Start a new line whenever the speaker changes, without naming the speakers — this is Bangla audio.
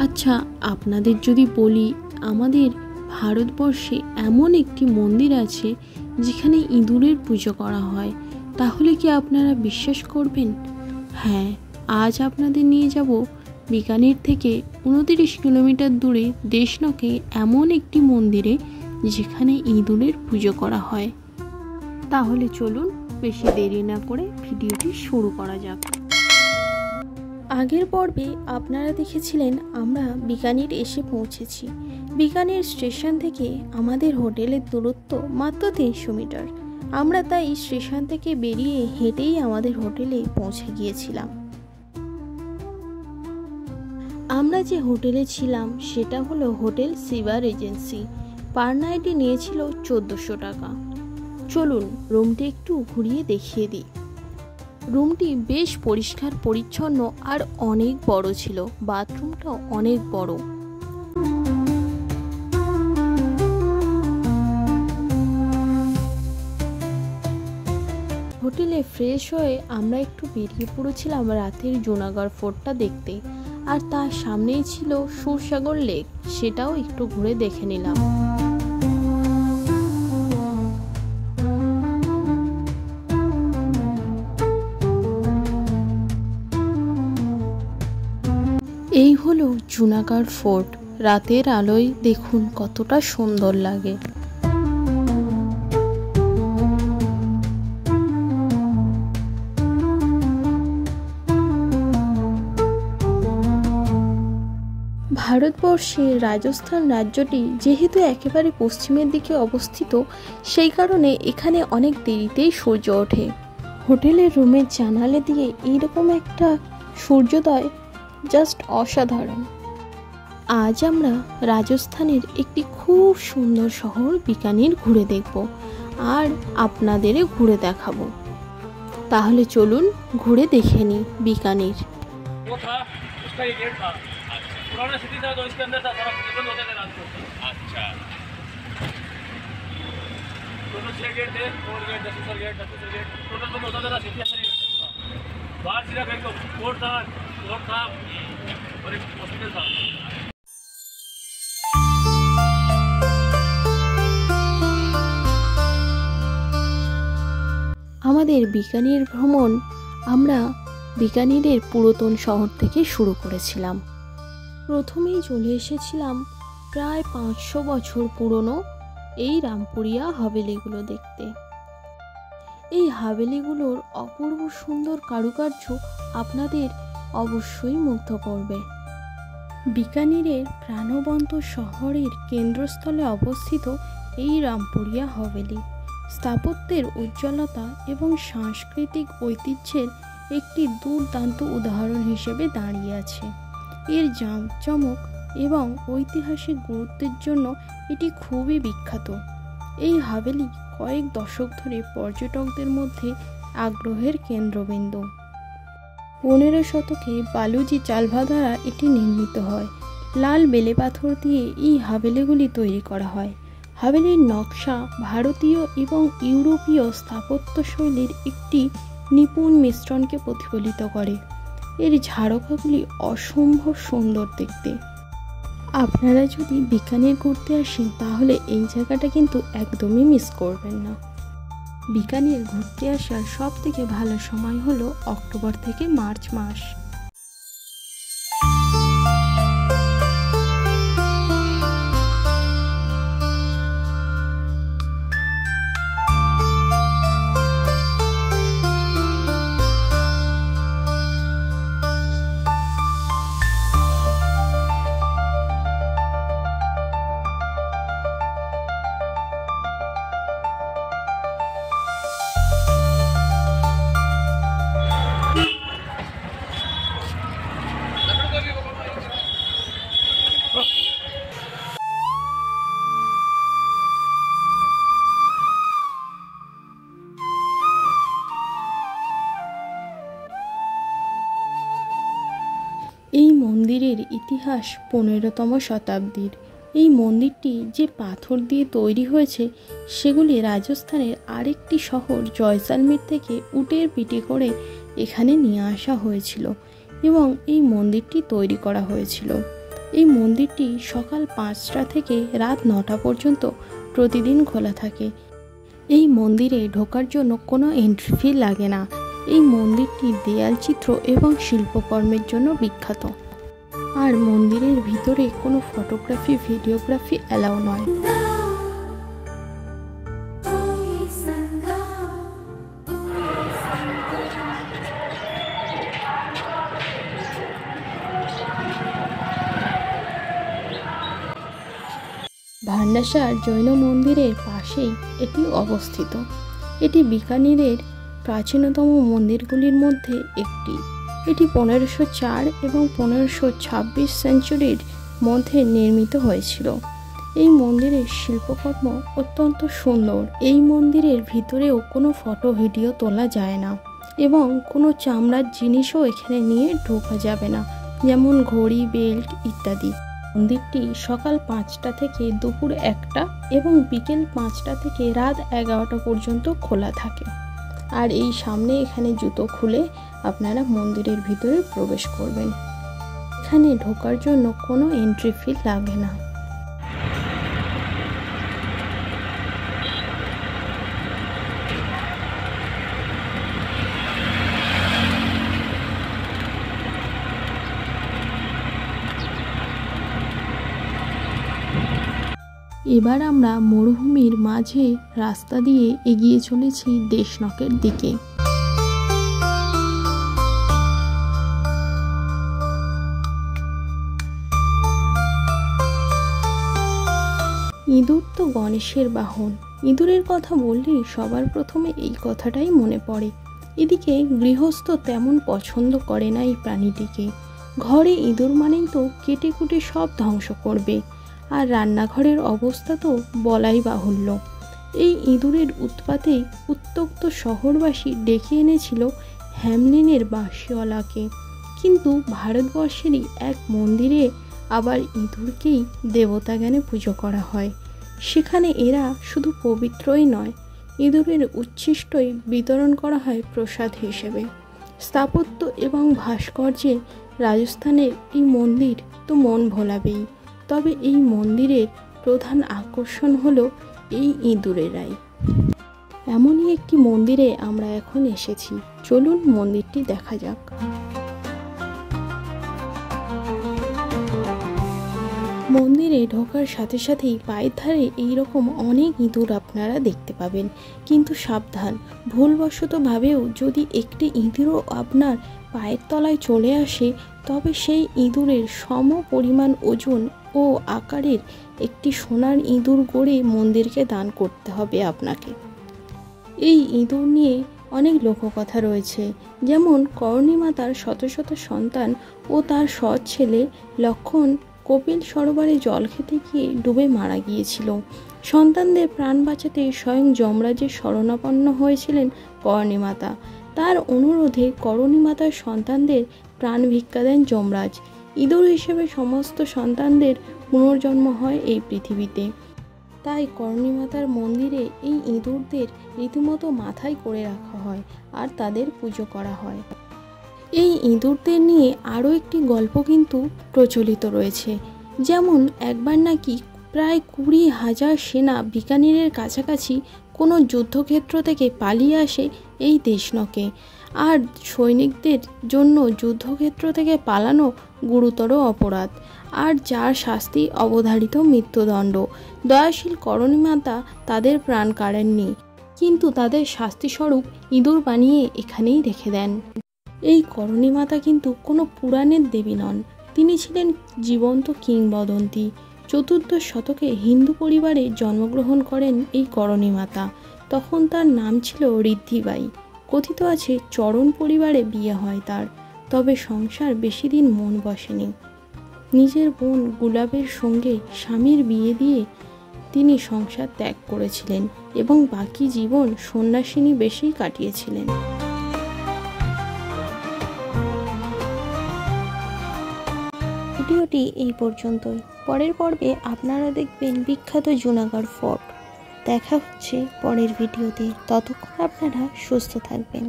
আচ্ছা, আপনাদের যদি বলি আমাদের ভারতবর্ষে এমন একটি মন্দির আছে যেখানে ইঁদুরের পুজো করা হয়, তাহলে কি আপনারা বিশ্বাস করবেন? হ্যাঁ, আজ আপনাদের নিয়ে যাব বিকানের থেকে 29 কিলোমিটার দূরে দেশনকে এমন একটি মন্দিরে যেখানে ইঁদুরের পুজো করা হয়। তাহলে চলুন বেশি দেরি না করে ভিডিওটি শুরু করা যাক। আগের পর্বে আপনারা দেখেছিলেন আমরা বিকানির এসে পৌঁছেছি। বিকানির স্টেশন থেকে আমাদের হোটেলের দূরত্ব মাত্র 300 মিটার। আমরা তাই স্টেশন থেকে বেরিয়ে হেঁটেই আমাদের হোটেলে পৌঁছে গিয়েছিলাম। আমরা যে হোটেলে ছিলাম সেটা হলো হোটেল শিবা রিজেন্সি। পার নাইটে নিয়েছিল 1400 টাকা। চলুন রুমটি একটু ঘুরিয়ে দেখিয়ে দিই। রুমটি বেশ পরিষ্কার পরিচ্ছন্ন আর অনেক বড় ছিল। বাথরুমটাও অনেক বড়। হোটেলে ফ্রেশ হয়ে আমরা একটু বেরিয়ে পড়েছিলাম রাতের জুনাগড় ফোর্টটা দেখতে, আর তার সামনেই ছিল সুরসাগর লেক, সেটাও একটু ঘুরে দেখে নিলাম। এই হলো জুনাগড় ফোর্ট। রাতের আলোয় দেখুন কতটা সুন্দর লাগে। ভারতবর্ষের রাজস্থান রাজ্যটি যেহেতু একেবারে পশ্চিমের দিকে অবস্থিত, সেই কারণে এখানে অনেক দেরিতেই সূর্য ওঠে। হোটেলের রুমের জানালা দিয়ে এইরকম একটা সূর্যোদয় জাস্ট অসাধারণ। আজ আমরা রাজস্থানের একটি খুব সুন্দর শহর বিকানির ঘুরে দেখব আর আপনাদের ঘুরে দেখাবো। তাহলে চলুন ঘুরে দেখে নিই বিকানির।
पुराना सिटी था तो इसके अंदर था, सारा प्रतिबंध होते थे रात को। अच्छा, टोटल 6 गेट थे, 4 गेट, 10 गेट, 10 गेट, टोटल बंद होता था सिटी अंदर ही। बाहर सिर्फ एक कोर्ट था और एक हॉस्पिटल था।
আমাদের বিকানির ভ্রমণ আমরা বিকানিরের পুরাতন শহর থেকে শুরু করেছিলাম। প্রথমেই চলে এসেছিলাম প্রায় 500 বছর পুরনো এই রামপুরিয়া হাভেলিগুলো দেখতে। এই হাভেলিগুলোর অপূর্ব সুন্দর কারুকার্য আপনাদের অবশ্যই মুগ্ধ করবে। বিকানিরের প্রাণবন্ত শহরের কেন্দ্রস্থলে অবস্থিত এই রামপুরিয়া হাভেলি স্থাপত্যের উজ্জ্বলতা এবং সাংস্কৃতিক ঐতিহ্যের একটি দুর্দান্ত উদাহরণ হিসেবে দাঁড়িয়ে আছে। এর জাঁকজমক এবং ঐতিহাসিক গুরুত্বের জন্য এটি খুবই বিখ্যাত। এই হাভেলি কয়েক দশক ধরে পর্যটকদের মধ্যে আগ্রহের কেন্দ্রবিন্দু। 15 শতকে বালুজি চালভা দ্বারা এটি নির্মিত হয়। লাল বেলে পাথর দিয়ে এই হাভেলিগুলি তৈরি করা হয়। হাভেলির নকশা ভারতীয় এবং ইউরোপীয় স্থাপত্য শৈলীর একটি নিপুণ মিশ্রণকে প্রতিফলিত করে। এর ঝাড়খাগুলি অসম্ভব সুন্দর দেখতে। আপনারা যদি বিকানির ঘুরতে আসেন তাহলে এই জায়গাটা কিন্তু একদমই মিস করবেন না। বিকানির ঘুরতে আসার সব থেকে ভালো সময় হলো অক্টোবর থেকে মার্চ মাস। এই মন্দিরের ইতিহাস 15তম শতাব্দীর। এই মন্দিরটি যে পাথর দিয়ে তৈরি হয়েছে সেগুলি রাজস্থানের আরেকটি শহর জয়সালমীর থেকে উটের পিঠে করে এখানে নিয়ে আসা হয়েছিল এবং এই মন্দিরটি তৈরি করা হয়েছিল। এই মন্দিরটি সকাল 5টা থেকে রাত 9টা পর্যন্ত প্রতিদিন খোলা থাকে। এই মন্দিরে ঢোকার জন্য কোনো এন্ট্রি ফি লাগে না। এই মন্দিরটি দেয়ালচিত্র এবং শিল্পকর্মের জন্য বিখ্যাত। আর মন্দিরের ভিতরে কোনো ফটোগ্রাফি ভিডিওগ্রাফি অ্যালাউ নয়। ভান্ডাসার জৈন মন্দিরের পাশেই এটি অবস্থিত। এটি বিকানিরের প্রাচীনতম মন্দিরগুলির মধ্যে একটি। এটি 1504 এবং 1526 সেঞ্চুরির মধ্যে নির্মিত হয়েছিল। এই মন্দিরের শিল্পকর্ম অত্যন্ত সুন্দর। এই মন্দিরের ভিতরেও কোনো ফটো ভিডিও তোলা যায় না এবং কোনো চামড়ার জিনিসও এখানে নিয়ে ঢোকা যাবে না, যেমন ঘড়ি, বেল্ট ইত্যাদি। মন্দিরটি সকাল 5টা থেকে দুপুর 1টা এবং বিকেল 5টা থেকে রাত 11টা পর্যন্ত খোলা থাকে। আর এই সামনে এখানে জুতো খুলে আপনারা মন্দিরের ভিতরে প্রবেশ করবেন। এখানে ঢোকার জন্য কোনো এন্ট্রি ফি লাগে না। এবার আমরা মরুভূমির মাঝে রাস্তা দিয়ে এগিয়ে চলেছি দেশনকের দিকে। ইঁদুর তো গণেশের বাহন। ইঁদুরের কথা বললেই সবার প্রথমে এই কথাটাই মনে পড়ে। এদিকে গৃহস্থ তেমন পছন্দ করে না এই প্রাণীটিকে। ঘরে ইঁদুর মানেই তো কেটে কুটে সব ধ্বংস করবে। আর রান্নাঘরের অবস্থা তো বলাই বাহুল্য। এই ইঁদুরের উৎপাতে উত্ত্যক্ত শহরবাসী ডেকে এনেছিল হ্যামলিনের বাঁশিওয়ালাকে। কিন্তু ভারতবর্ষেরই এক মন্দিরে আবার ইঁদুরকেই দেবতা জ্ঞানে পুজো করা হয়। সেখানে এরা শুধু পবিত্রই নয়, ইঁদুরের উচ্ছিষ্টই বিতরণ করা হয় প্রসাদ হিসেবে। স্থাপত্য এবং ভাস্কর্যে রাজস্থানের এই মন্দির তো মন ভোলাবেই। তবে এই মন্দিরের প্রধান আকর্ষণ হলো এই ইঁদুরেরাই। এমনই একটি মন্দিরে আমরা এখন এসেছি। চলুন মন্দিরটি দেখা যাক। মন্দিরে ঢোকার সাথে সাথেই পায়ের ধারে এইরকম অনেক ইঁদুর আপনারা দেখতে পাবেন। কিন্তু সাবধান, ভুলবশতভাবেও যদি একটি ইঁদুরও আপনার পায়ের তলায় চলে আসে, তবে সেই ইঁদুরের সম পরিমাণ ওজন ও আকারের একটি সোনার ইঁদুর গড়ে মন্দিরকে দান করতে হবে আপনাকে। এই ইঁদুর নিয়ে অনেক লোককথা রয়েছে, যেমন করণী মাতার শত শত সন্তান ও তার সৎ ছেলে লক্ষণ কপিল সরোবরে জল খেতে গিয়ে ডুবে মারা গিয়েছিল। সন্তানদের প্রাণ বাঁচাতে স্বয়ং যমরাজের শরণাপন্ন হয়েছিলেন করণী মাতা। তার অনুরোধে করণী মাতার সন্তানদের প্রাণ ভিক্ষা দেন যমরাজ। ইঁদুর হিসেবে সমস্ত সন্তানদের পুনর্জন্ম হয় এই পৃথিবীতে। তাই করণী মাতার মন্দিরে এই ইঁদুরদের রীতিমতো মাথায় করে রাখা হয় আর তাদের পুজো করা হয়। এই ইঁদুরদের নিয়ে আরও একটি গল্প কিন্তু প্রচলিত রয়েছে। যেমন একবার নাকি প্রায় 20,000 সেনা বিকানিরের কাছাকাছি কোনো যুদ্ধক্ষেত্র থেকে পালিয়ে আসে এই দেশনকে। আর সৈনিকদের জন্য যুদ্ধক্ষেত্র থেকে পালানো গুরুতর অপরাধ, আর যার শাস্তি অবধারিত মৃত্যুদণ্ড। দয়াশীল করণী মাতা তাদের প্রাণ কাড়েননি, কিন্তু তাদের শাস্তিস্বরূপ ইঁদুর বানিয়ে এখানেই রেখে দেন। এই করণী মাতা কিন্তু কোনো পুরাণের দেবী নন, তিনি ছিলেন জীবন্ত কিংবদন্তি। চতুর্দশ শতকে হিন্দু পরিবারে জন্মগ্রহণ করেন এই করণী মাতা। তখন তার নাম ছিল ঋদ্ধিবাই। কথিত আছে চরণ পরিবারে বিয়ে হয় তার, তবে সংসার বেশি দিন মন বসেনি। নিজের বোন গুলাবের সঙ্গে স্বামীর বিয়ে দিয়ে তিনি সংসার ত্যাগ করেছিলেন এবং বাকি জীবন সন্ন্যাসিনী বেশেই কাটিয়েছিলেন। ভিডিওটি এই পর্যন্তই। পরের পর্বে আপনারা দেখবেন বিখ্যাত জুনাগড় ফোর্ট। দেখা হচ্ছে পরের ভিডিওতে। ততক্ষণ আপনারা সুস্থ থাকবেন।